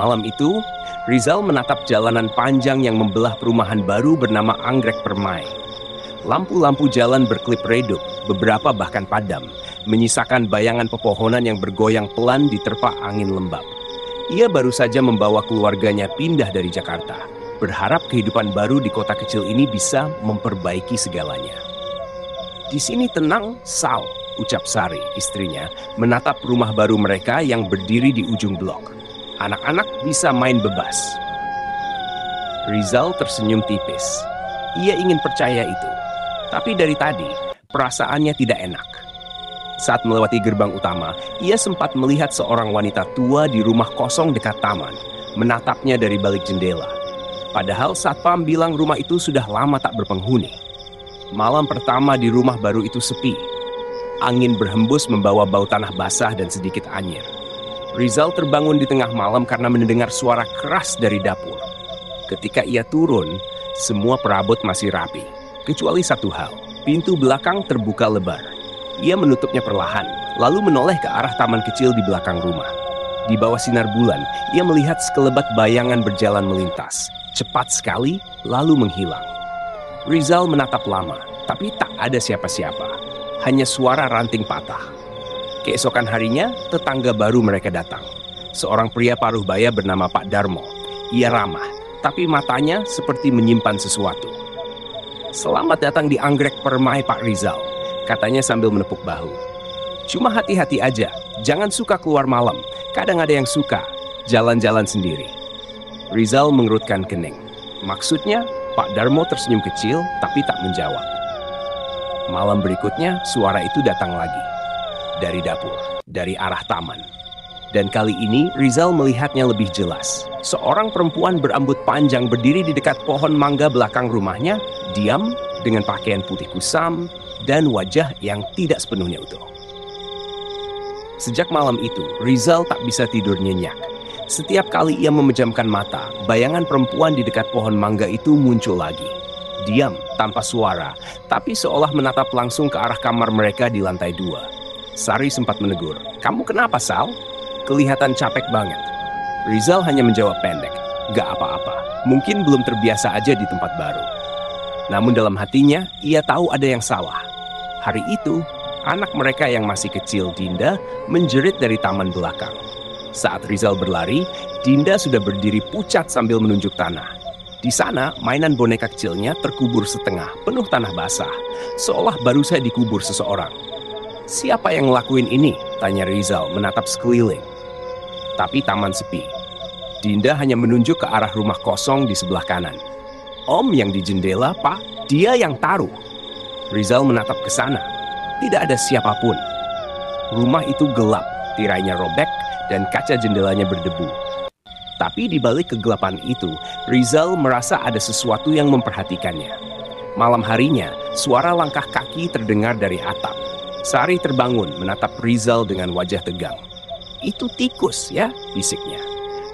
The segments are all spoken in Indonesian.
Malam itu, Rizal menatap jalanan panjang yang membelah perumahan baru bernama Anggrek Permai. Lampu-lampu jalan berkelip redup, beberapa bahkan padam, menyisakan bayangan pepohonan yang bergoyang pelan diterpa angin lembab. Ia baru saja membawa keluarganya pindah dari Jakarta, berharap kehidupan baru di kota kecil ini bisa memperbaiki segalanya. Di sini tenang, Sal, ucap Sari, istrinya, menatap rumah baru mereka yang berdiri di ujung blok. Anak-anak bisa main bebas. Rizal tersenyum tipis. Ia ingin percaya itu. Tapi dari tadi, perasaannya tidak enak. Saat melewati gerbang utama, ia sempat melihat seorang wanita tua di rumah kosong dekat taman, menatapnya dari balik jendela. Padahal satpam bilang rumah itu sudah lama tak berpenghuni. Malam pertama di rumah baru itu sepi. Angin berhembus membawa bau tanah basah dan sedikit anyir. Rizal terbangun di tengah malam karena mendengar suara keras dari dapur. Ketika ia turun, semua perabot masih rapi. Kecuali satu hal, pintu belakang terbuka lebar. Ia menutupnya perlahan, lalu menoleh ke arah taman kecil di belakang rumah. Di bawah sinar bulan, ia melihat sekelebat bayangan berjalan melintas. Cepat sekali, lalu menghilang. Rizal menatap lama, tapi tak ada siapa-siapa. Hanya suara ranting patah. Keesokan harinya, tetangga baru mereka datang. Seorang pria paruh baya bernama Pak Darmo. Ia ramah, tapi matanya seperti menyimpan sesuatu. "Selamat datang di Anggrek Permai, Pak Rizal," katanya sambil menepuk bahu. "Cuma hati-hati aja, jangan suka keluar malam. Kadang ada yang suka jalan-jalan sendiri." Rizal mengerutkan kening. Maksudnya, Pak Darmo tersenyum kecil tapi tak menjawab. Malam berikutnya, suara itu datang lagi. Dari dapur, dari arah taman. Dan kali ini Rizal melihatnya lebih jelas. Seorang perempuan berambut panjang berdiri di dekat pohon mangga belakang rumahnya, diam dengan pakaian putih kusam dan wajah yang tidak sepenuhnya utuh. Sejak malam itu, Rizal tak bisa tidur nyenyak. Setiap kali ia memejamkan mata, bayangan perempuan di dekat pohon mangga itu muncul lagi. Diam, tanpa suara, tapi seolah menatap langsung ke arah kamar mereka di lantai 2. Sari sempat menegur, "Kamu kenapa, Sal? Kelihatan capek banget." Rizal hanya menjawab pendek, "Gak apa-apa, mungkin belum terbiasa aja di tempat baru." Namun dalam hatinya, ia tahu ada yang salah. Hari itu, anak mereka yang masih kecil, Dinda, menjerit dari taman belakang. Saat Rizal berlari, Dinda sudah berdiri pucat sambil menunjuk tanah. Di sana, mainan boneka kecilnya terkubur setengah, penuh tanah basah, seolah baru saja dikubur seseorang. "Siapa yang ngelakuin ini?" tanya Rizal menatap sekeliling. Tapi taman sepi. Dinda hanya menunjuk ke arah rumah kosong di sebelah kanan. "Om yang di jendela, Pak, dia yang taruh." Rizal menatap ke sana. Tidak ada siapapun. Rumah itu gelap, tirainya robek, dan kaca jendelanya berdebu. Tapi di balik kegelapan itu, Rizal merasa ada sesuatu yang memperhatikannya. Malam harinya, suara langkah kaki terdengar dari atap. Sari terbangun menatap Rizal dengan wajah tegang. "Itu tikus ya?" bisiknya.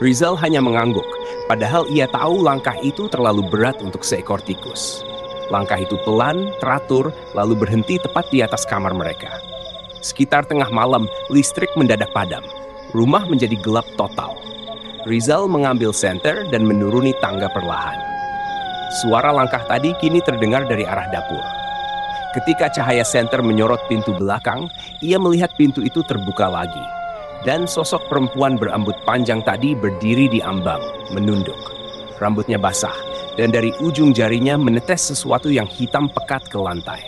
Rizal hanya mengangguk, padahal ia tahu langkah itu terlalu berat untuk seekor tikus. Langkah itu pelan, teratur, lalu berhenti tepat di atas kamar mereka. Sekitar tengah malam, listrik mendadak padam. Rumah menjadi gelap total. Rizal mengambil senter dan menuruni tangga perlahan. Suara langkah tadi kini terdengar dari arah dapur. Ketika cahaya senter menyorot pintu belakang, ia melihat pintu itu terbuka lagi. Dan sosok perempuan berambut panjang tadi berdiri di ambang, menunduk. Rambutnya basah, dan dari ujung jarinya menetes sesuatu yang hitam pekat ke lantai.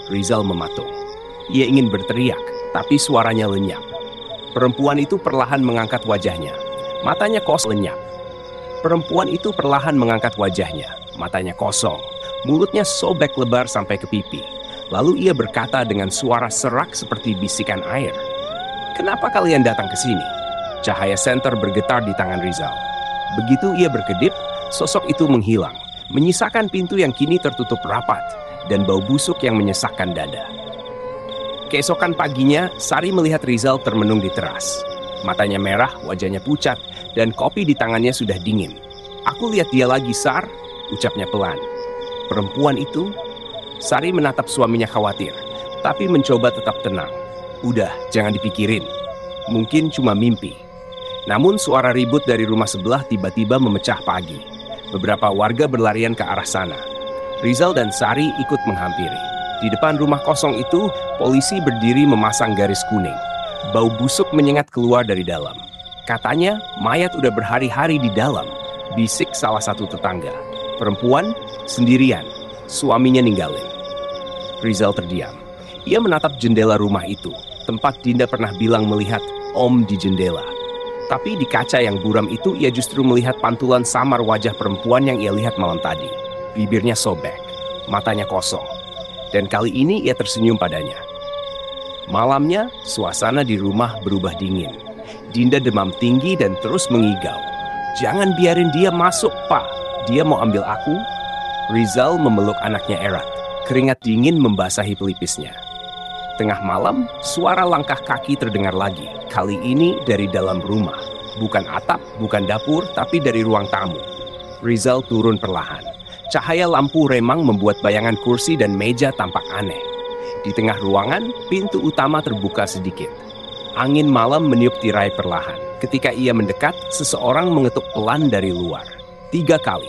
Rizal mematung. Ia ingin berteriak, tapi suaranya lenyap. Perempuan itu perlahan mengangkat wajahnya. Matanya kosong lenyap. Perempuan itu perlahan mengangkat wajahnya. Matanya kosong. Mulutnya sobek lebar sampai ke pipi. Lalu ia berkata dengan suara serak seperti bisikan air. "Kenapa kalian datang ke sini?" Cahaya senter bergetar di tangan Rizal. Begitu ia berkedip, sosok itu menghilang, menyisakan pintu yang kini tertutup rapat dan bau busuk yang menyesakkan dada. Keesokan paginya, Sari melihat Rizal termenung di teras. Matanya merah, wajahnya pucat, dan kopi di tangannya sudah dingin. "Aku lihat dia lagi, Sar," ucapnya pelan. Perempuan itu, Sari menatap suaminya khawatir, tapi mencoba tetap tenang. "Udah, jangan dipikirin. Mungkin cuma mimpi." Namun suara ribut dari rumah sebelah tiba-tiba memecah pagi. Beberapa warga berlarian ke arah sana. Rizal dan Sari ikut menghampiri. Di depan rumah kosong itu, polisi berdiri memasang garis kuning. Bau busuk menyengat keluar dari dalam. Katanya, mayat udah berhari-hari di dalam, bisik salah satu tetangga. Perempuan, sendirian, suaminya ninggalin. Rizal terdiam. Ia menatap jendela rumah itu, tempat Dinda pernah bilang melihat Om di jendela. Tapi di kaca yang buram itu ia justru melihat pantulan samar wajah perempuan yang ia lihat malam tadi. Bibirnya sobek, matanya kosong. Dan kali ini ia tersenyum padanya. Malamnya, suasana di rumah berubah dingin. Dinda demam tinggi dan terus mengigau. "Jangan biarin dia masuk, Pak. Dia mau ambil aku." Rizal memeluk anaknya erat. Keringat dingin membasahi pelipisnya. Tengah malam, suara langkah kaki terdengar lagi. Kali ini dari dalam rumah. Bukan atap, bukan dapur, tapi dari ruang tamu. Rizal turun perlahan. Cahaya lampu remang membuat bayangan kursi dan meja tampak aneh. Di tengah ruangan, pintu utama terbuka sedikit. Angin malam meniup tirai perlahan. Ketika ia mendekat, seseorang mengetuk pelan dari luar. 3 kali.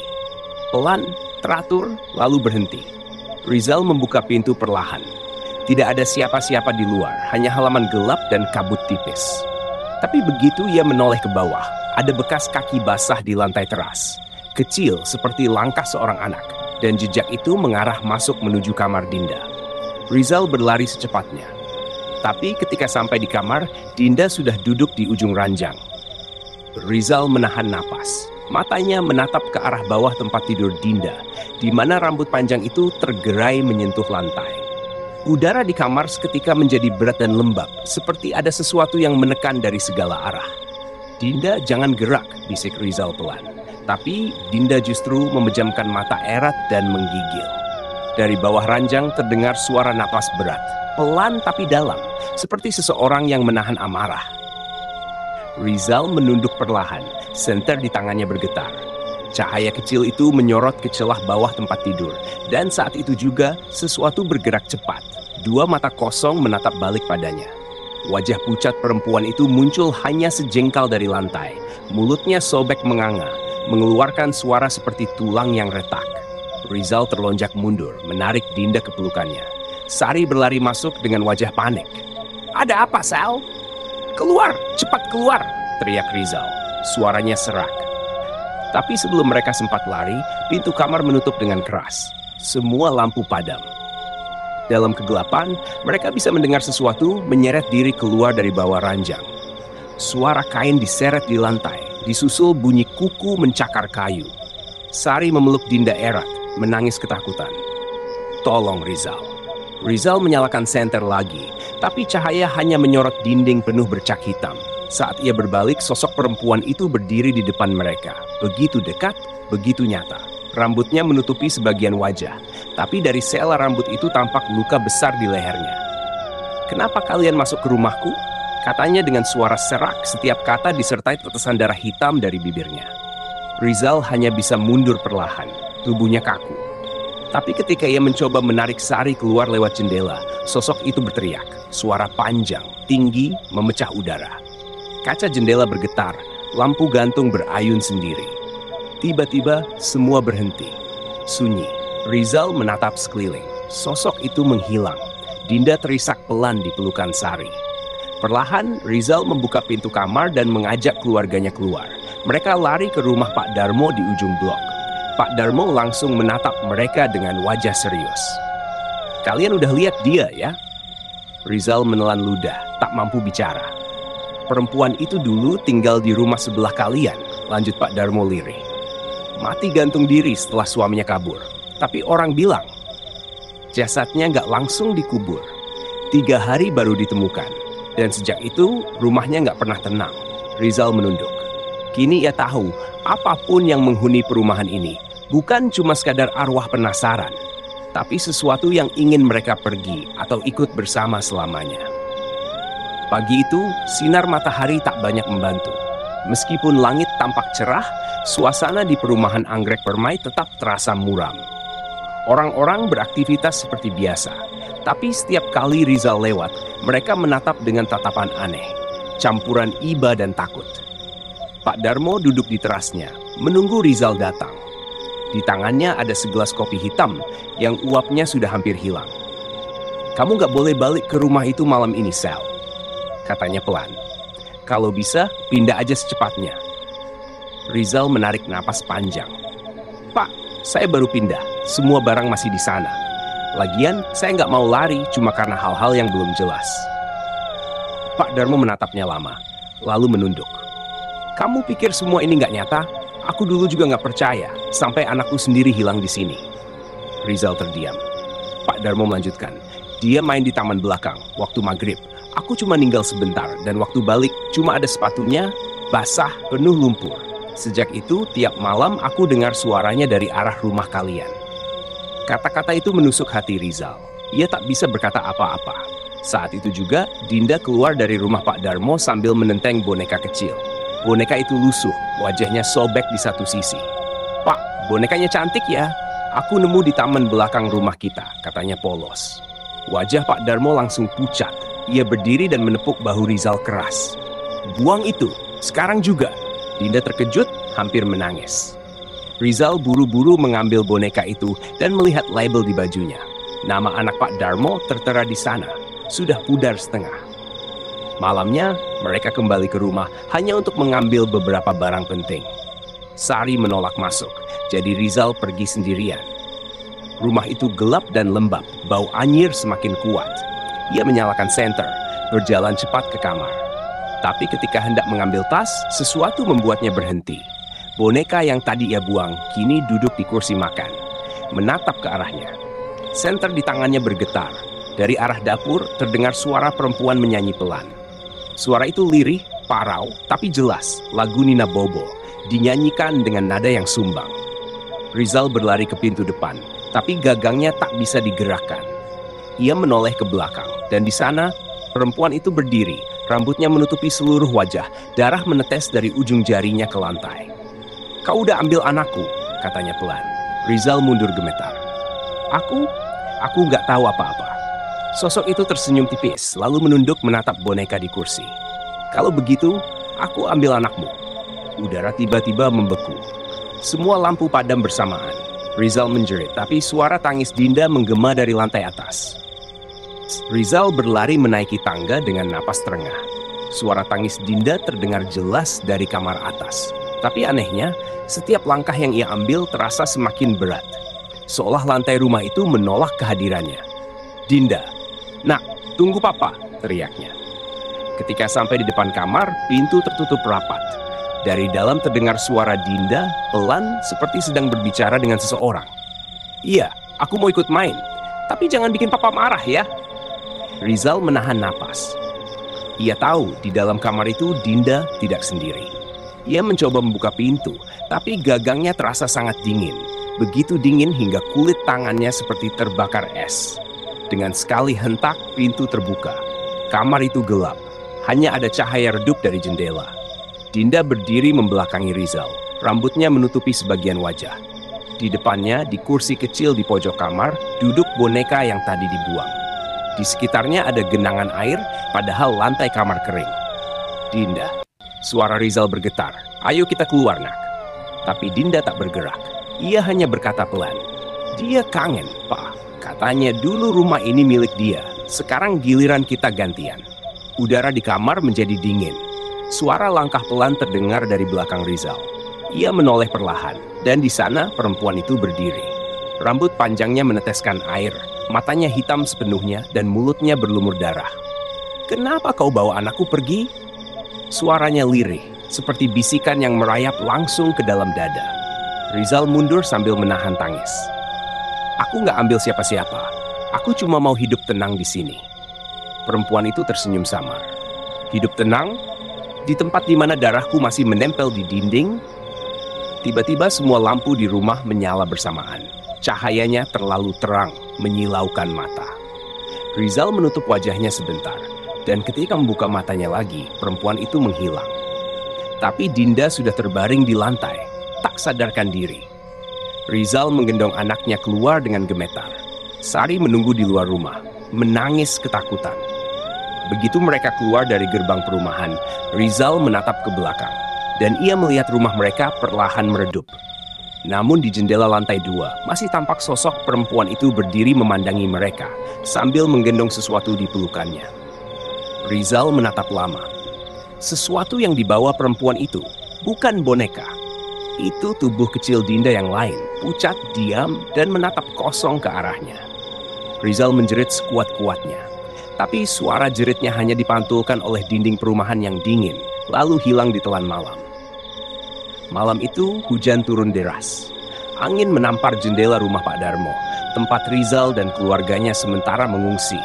Pelan, teratur, lalu berhenti. Rizal membuka pintu perlahan. Tidak ada siapa-siapa di luar, hanya halaman gelap dan kabut tipis. Tapi begitu ia menoleh ke bawah, ada bekas kaki basah di lantai teras. Kecil seperti langkah seorang anak, dan jejak itu mengarah masuk menuju kamar Dinda. Rizal berlari secepatnya. Tapi ketika sampai di kamar, Dinda sudah duduk di ujung ranjang. Rizal menahan napas. Matanya menatap ke arah bawah tempat tidur Dinda, di mana rambut panjang itu tergerai menyentuh lantai. Udara di kamar seketika menjadi berat dan lembab, seperti ada sesuatu yang menekan dari segala arah. "Dinda, jangan gerak," bisik Rizal pelan. Tapi Dinda justru memejamkan mata erat dan menggigil. Dari bawah ranjang terdengar suara napas berat, pelan tapi dalam, seperti seseorang yang menahan amarah. Rizal menunduk perlahan, senter di tangannya bergetar. Cahaya kecil itu menyorot ke celah bawah tempat tidur, dan saat itu juga sesuatu bergerak cepat. 2 mata kosong menatap balik padanya. Wajah pucat perempuan itu muncul hanya sejengkal dari lantai. Mulutnya sobek menganga, mengeluarkan suara seperti tulang yang retak. Rizal terlonjak mundur, menarik Dinda ke pelukannya. Sari berlari masuk dengan wajah panik. "Ada apa, Sal?" "Keluar, cepat keluar!" teriak Rizal. Suaranya serak. Tapi sebelum mereka sempat lari, pintu kamar menutup dengan keras. Semua lampu padam. Dalam kegelapan, mereka bisa mendengar sesuatu menyeret diri keluar dari bawah ranjang. Suara kain diseret di lantai, disusul bunyi kuku mencakar kayu. Sari memeluk Dinda erat, menangis ketakutan. "Tolong Rizal." Rizal menyalakan senter lagi, tapi cahaya hanya menyorot dinding penuh bercak hitam. Saat ia berbalik, sosok perempuan itu berdiri di depan mereka. Begitu dekat, begitu nyata. Rambutnya menutupi sebagian wajah, tapi dari sela rambut itu tampak luka besar di lehernya. "Kenapa kalian masuk ke rumahku?" katanya dengan suara serak, setiap kata disertai tetesan darah hitam dari bibirnya. Rizal hanya bisa mundur perlahan, tubuhnya kaku. Tapi ketika ia mencoba menarik Sari keluar lewat jendela, sosok itu berteriak, suara panjang, tinggi, memecah udara. Kaca jendela bergetar, lampu gantung berayun sendiri. Tiba-tiba semua berhenti. Sunyi. Rizal menatap sekeliling. Sosok itu menghilang. Dinda terisak pelan di pelukan Sari. Perlahan, Rizal membuka pintu kamar dan mengajak keluarganya keluar. Mereka lari ke rumah Pak Darmo di ujung blok. Pak Darmo langsung menatap mereka dengan wajah serius. "Kalian udah lihat dia ya?" Rizal menelan ludah, tak mampu bicara. "Perempuan itu dulu tinggal di rumah sebelah kalian," lanjut Pak Darmo lirih. "Mati gantung diri setelah suaminya kabur. Tapi orang bilang, jasadnya nggak langsung dikubur. 3 hari baru ditemukan. Dan sejak itu, rumahnya nggak pernah tenang." Rizal menunduk. Kini ia tahu, apapun yang menghuni perumahan ini, bukan cuma sekadar arwah penasaran, tapi sesuatu yang ingin mereka pergi atau ikut bersama selamanya. Pagi itu, sinar matahari tak banyak membantu. Meskipun langit tampak cerah, suasana di perumahan anggrek permai tetap terasa muram. Orang-orang beraktivitas seperti biasa, tapi setiap kali Rizal lewat, mereka menatap dengan tatapan aneh, campuran iba dan takut. Pak Darmo duduk di terasnya, menunggu Rizal datang. Di tangannya ada segelas kopi hitam yang uapnya sudah hampir hilang. "Kamu gak boleh balik ke rumah itu malam ini, Sal," katanya pelan. "Kalau bisa, pindah aja secepatnya." Rizal menarik napas panjang. "Pak, saya baru pindah. Semua barang masih di sana. Lagian, saya nggak mau lari cuma karena hal-hal yang belum jelas." Pak Darmo menatapnya lama, lalu menunduk. "Kamu pikir semua ini nggak nyata? Aku dulu juga nggak percaya, sampai anakku sendiri hilang di sini." Rizal terdiam. Pak Darmo melanjutkan, "Dia main di taman belakang, waktu maghrib. Aku cuma ninggal sebentar, dan waktu balik cuma ada sepatunya, basah, penuh lumpur. Sejak itu, tiap malam aku dengar suaranya dari arah rumah kalian." Kata-kata itu menusuk hati Rizal. Ia tak bisa berkata apa-apa. Saat itu juga, Dinda keluar dari rumah Pak Darmo sambil menenteng boneka kecil. Boneka itu lusuh, wajahnya sobek di satu sisi. "Pak, bonekanya cantik ya. Aku nemu di taman belakang rumah kita," katanya polos. Wajah Pak Darmo langsung pucat. Ia berdiri dan menepuk bahu Rizal keras. "Buang itu, sekarang juga." Dinda terkejut, hampir menangis. Rizal buru-buru mengambil boneka itu dan melihat label di bajunya. Nama anak Pak Darmo tertera di sana, sudah pudar setengah. Malamnya, mereka kembali ke rumah hanya untuk mengambil beberapa barang penting. Sari menolak masuk, jadi Rizal pergi sendirian. Rumah itu gelap dan lembab, bau anyir semakin kuat. Ia menyalakan senter, berjalan cepat ke kamar. Tapi ketika hendak mengambil tas, sesuatu membuatnya berhenti. Boneka yang tadi ia buang kini duduk di kursi makan, menatap ke arahnya. Senter di tangannya bergetar. Dari arah dapur terdengar suara perempuan menyanyi pelan. Suara itu lirih, parau, tapi jelas, lagu Nina Bobo, dinyanyikan dengan nada yang sumbang. Rizal berlari ke pintu depan, tapi gagangnya tak bisa digerakkan. Ia menoleh ke belakang, dan di sana perempuan itu berdiri, rambutnya menutupi seluruh wajah, darah menetes dari ujung jarinya ke lantai. "Kau udah ambil anakku," katanya pelan. Rizal mundur gemetar. Aku nggak tahu apa-apa." Sosok itu tersenyum tipis, lalu menunduk menatap boneka di kursi. "Kalau begitu, aku ambil anakmu." Udara tiba-tiba membeku. Semua lampu padam bersamaan. Rizal menjerit, tapi suara tangis Dinda menggema dari lantai atas. Rizal berlari menaiki tangga dengan napas terengah. Suara tangis Dinda terdengar jelas dari kamar atas. Tapi anehnya, setiap langkah yang ia ambil terasa semakin berat. Seolah lantai rumah itu menolak kehadirannya. "Dinda, nak, tunggu papa," teriaknya. Ketika sampai di depan kamar, pintu tertutup rapat. Dari dalam terdengar suara Dinda, pelan seperti sedang berbicara dengan seseorang. "Iya, aku mau ikut main, tapi jangan bikin papa marah ya." Rizal menahan napas. Ia tahu di dalam kamar itu Dinda tidak sendiri. Ia mencoba membuka pintu, tapi gagangnya terasa sangat dingin. Begitu dingin hingga kulit tangannya seperti terbakar es. Dengan sekali hentak, pintu terbuka. Kamar itu gelap. Hanya ada cahaya redup dari jendela. Dinda berdiri membelakangi Rizal. Rambutnya menutupi sebagian wajah. Di depannya, di kursi kecil di pojok kamar, duduk boneka yang tadi dibuang. Di sekitarnya ada genangan air, padahal lantai kamar kering. "Dinda," suara Rizal bergetar. "Ayo kita keluar, nak." Tapi Dinda tak bergerak. Ia hanya berkata pelan, "Dia kangen, Pak. Katanya dulu rumah ini milik dia. Sekarang giliran kita gantian." Udara di kamar menjadi dingin. Suara langkah pelan terdengar dari belakang Rizal. Ia menoleh perlahan, dan di sana perempuan itu berdiri. Rambut panjangnya meneteskan air, matanya hitam sepenuhnya, dan mulutnya berlumur darah. "Kenapa kau bawa anakku pergi?" Suaranya lirih, seperti bisikan yang merayap langsung ke dalam dada. Rizal mundur sambil menahan tangis. "Aku nggak ambil siapa-siapa. Aku cuma mau hidup tenang di sini." Perempuan itu tersenyum samar. "Hidup tenang? Di tempat di mana darahku masih menempel di dinding?" Tiba-tiba semua lampu di rumah menyala bersamaan. Cahayanya terlalu terang, menyilaukan mata. Rizal menutup wajahnya sebentar, dan ketika membuka matanya lagi, perempuan itu menghilang. Tapi Dinda sudah terbaring di lantai, tak sadarkan diri. Rizal menggendong anaknya keluar dengan gemetar. Sari menunggu di luar rumah, menangis ketakutan. Begitu mereka keluar dari gerbang perumahan, Rizal menatap ke belakang. dan ia melihat rumah mereka perlahan meredup. Namun di jendela lantai 2 masih tampak sosok perempuan itu berdiri memandangi mereka sambil menggendong sesuatu di pelukannya. Rizal menatap lama. Sesuatu yang dibawa perempuan itu bukan boneka. Itu tubuh kecil Dinda yang lain, pucat, diam, dan menatap kosong ke arahnya. Rizal menjerit sekuat-kuatnya, tapi suara jeritnya hanya dipantulkan oleh dinding perumahan yang dingin, lalu hilang di telan malam. Malam itu hujan turun deras. Angin menampar jendela rumah Pak Darmo, tempat Rizal dan keluarganya sementara mengungsi.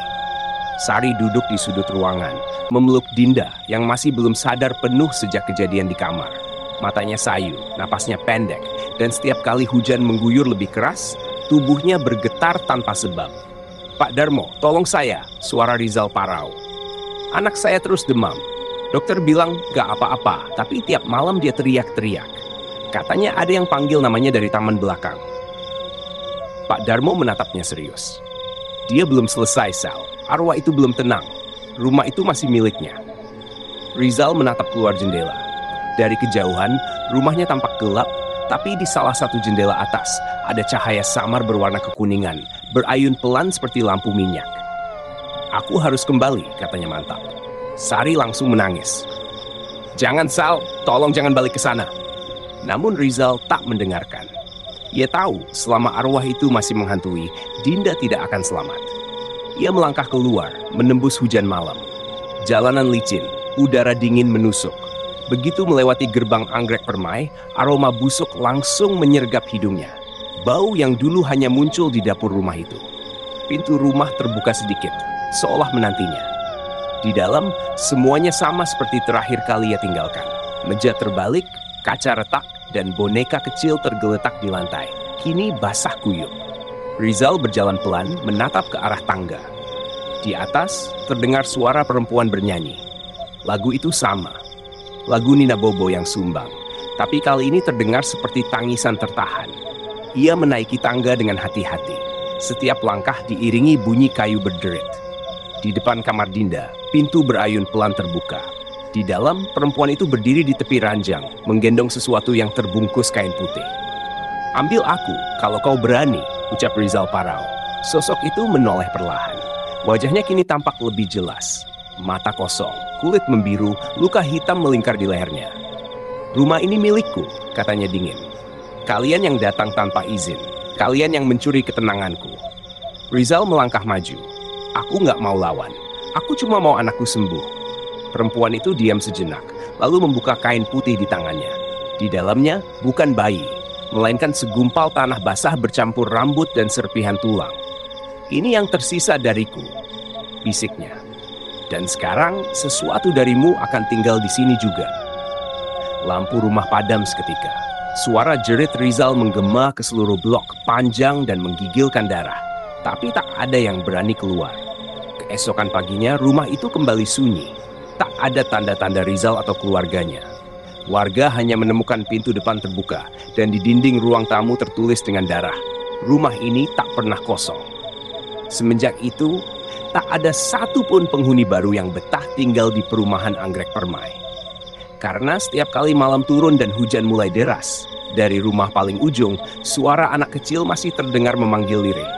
Sari duduk di sudut ruangan, memeluk Dinda yang masih belum sadar penuh sejak kejadian di kamar. Matanya sayu, napasnya pendek, dan setiap kali hujan mengguyur lebih keras, tubuhnya bergetar tanpa sebab. "Pak Darmo, tolong saya," suara Rizal parau. "Anak saya terus demam. Dokter bilang gak apa-apa, tapi tiap malam dia teriak-teriak. Katanya ada yang panggil namanya dari taman belakang." Pak Darmo menatapnya serius. "Dia belum selesai, Sal. Arwah itu belum tenang. Rumah itu masih miliknya." Rizal menatap keluar jendela. Dari kejauhan, rumahnya tampak gelap, tapi di salah satu jendela atas ada cahaya samar berwarna kekuningan, berayun pelan seperti lampu minyak. "Aku harus kembali," katanya mantap. Sari langsung menangis. "Jangan, Sal, tolong jangan balik ke sana." Namun Rizal tak mendengarkan. Ia tahu selama arwah itu masih menghantui, Dinda tidak akan selamat. Ia melangkah keluar, menembus hujan malam. Jalanan licin, udara dingin menusuk. Begitu melewati gerbang anggrek permai, aroma busuk langsung menyergap hidungnya. Bau yang dulu hanya muncul di dapur rumah itu. Pintu rumah terbuka sedikit, seolah menantinya. Di dalam, semuanya sama seperti terakhir kali ia tinggalkan. Meja terbalik, kaca retak, dan boneka kecil tergeletak di lantai. Kini basah kuyup. Rizal berjalan pelan menatap ke arah tangga. Di atas, terdengar suara perempuan bernyanyi. Lagu itu sama. Lagu Nina Bobo yang sumbang. Tapi kali ini terdengar seperti tangisan tertahan. Ia menaiki tangga dengan hati-hati. Setiap langkah diiringi bunyi kayu berderit. Di depan kamar Dinda, pintu berayun pelan terbuka. Di dalam, perempuan itu berdiri di tepi ranjang, menggendong sesuatu yang terbungkus kain putih. "Ambil aku, kalau kau berani," ucap Rizal parau. Sosok itu menoleh perlahan. Wajahnya kini tampak lebih jelas. Mata kosong, kulit membiru, luka hitam melingkar di lehernya. "Rumah ini milikku," katanya dingin. "Kalian yang datang tanpa izin. Kalian yang mencuri ketenanganku." Rizal melangkah maju. "Aku nggak mau lawan. Aku cuma mau anakku sembuh." Perempuan itu diam sejenak, lalu membuka kain putih di tangannya. Di dalamnya bukan bayi, melainkan segumpal tanah basah bercampur rambut dan serpihan tulang. "Ini yang tersisa dariku," bisiknya. "Dan sekarang sesuatu darimu akan tinggal di sini juga." Lampu rumah padam seketika. Suara jerit Rizal menggema ke seluruh blok, panjang dan menggigilkan darah. Tapi tak ada yang berani keluar. Keesokan paginya, rumah itu kembali sunyi. Tak ada tanda-tanda Rizal atau keluarganya. Warga hanya menemukan pintu depan terbuka, dan di dinding ruang tamu tertulis dengan darah, "Rumah ini tak pernah kosong." Semenjak itu, tak ada satupun penghuni baru yang betah tinggal di perumahan anggrek permai. Karena setiap kali malam turun dan hujan mulai deras, dari rumah paling ujung, suara anak kecil masih terdengar memanggil lirih.